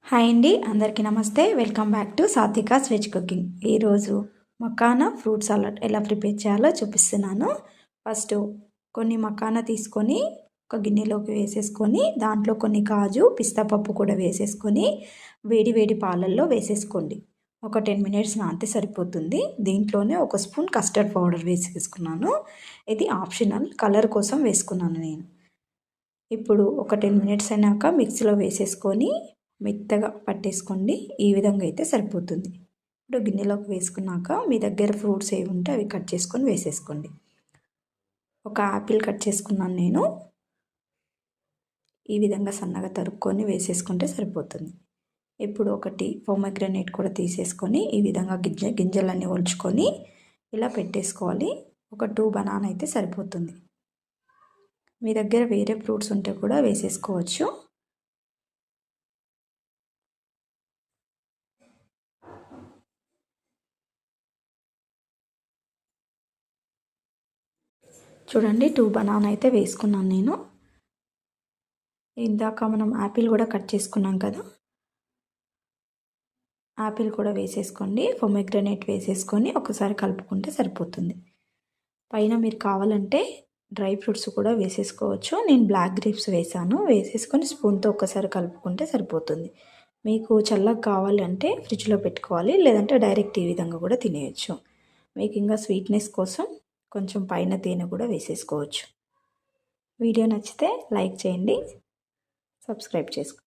Hi అండి, అందరికీ నమస్తే. Welcome back to Satvika's veg cooking. ఈరోజు మకానా ఫ్రూట్ సలాడ్ ఎలా ప్రిపేర్ చేయాలో చూపిస్తున్నాను. ఫస్ట్ కొన్ని మకానా తీసుకొని ఒక గిన్నెలోకి వేసేసుకొని దాంట్లో కొన్ని కాజు పిస్తా పప్పు కూడా వేసేసుకొని వేడి వేడి పాలల్లో వేసేసుకోండి. ఒక 10 మినిట్స్ నానితే సరిపోతుంది. దీంట్లోనే ఒక స్పూన్ కస్టర్డ్ పౌడర్ వేసేసుకున్నాను. ఇది ఆప్షనల్, కలర్ కోసం వేసుకున్నాను నేను. ఇప్పుడు ఒక 10 మినిట్స్ అయినాక మిక్సీలో వేసేసుకొని మెత్తగా పట్టేసుకోండి. ఈ విధంగా అయితే సరిపోతుంది. ఇప్పుడు గిన్నెలోకి వేసుకున్నాక మీ దగ్గర ఫ్రూట్స్ ఏవి ఉంటే అవి కట్ చేసుకొని వేసేసుకోండి. ఒక యాపిల్ కట్ చేసుకున్నాను నేను. ఈ విధంగా సన్నగా తరుక్కొని వేసేసుకుంటే సరిపోతుంది. ఇప్పుడు ఒకటి పొమగ్రనేట్ కూడా తీసేసుకొని ఈ విధంగా గింజలన్నీ ఒలుచుకొని ఇలా పెట్టేసుకోవాలి. ఒక 2 బనానా అయితే సరిపోతుంది. మీ దగ్గర వేరే ఫ్రూట్స్ ఉంటే కూడా వేసేసుకోవచ్చు. చూడండి, 2 బనానా అయితే వేసుకున్నాను నేను. ఇందాక మనం యాపిల్ కూడా కట్ చేసుకున్నాం కదా, యాపిల్ కూడా వేసేసుకోండి. పొమగ్రనేట్ వేసేసుకొని ఒకసారి కలుపుకుంటే సరిపోతుంది. పైన మీరు కావాలంటే డ్రై ఫ్రూట్స్ కూడా వేసేసుకోవచ్చు. నేను బ్లాక్ గ్రేప్స్ వేసాను. వేసేసుకొని స్పూన్తో ఒకసారి కలుపుకుంటే సరిపోతుంది. మీకు చల్లగా కావాలంటే ఫ్రిడ్జ్లో పెట్టుకోవాలి, లేదంటే డైరెక్ట్ ఈ విధంగా కూడా తినేయచ్చు. మీకు ఇంకా స్వీట్నెస్ కోసం కొంచెం పైన తేనె కూడా వేసేసుకోవచ్చు. వీడియో నచ్చితే లైక్ చేయండి, సబ్స్క్రైబ్ చేసుకోండి.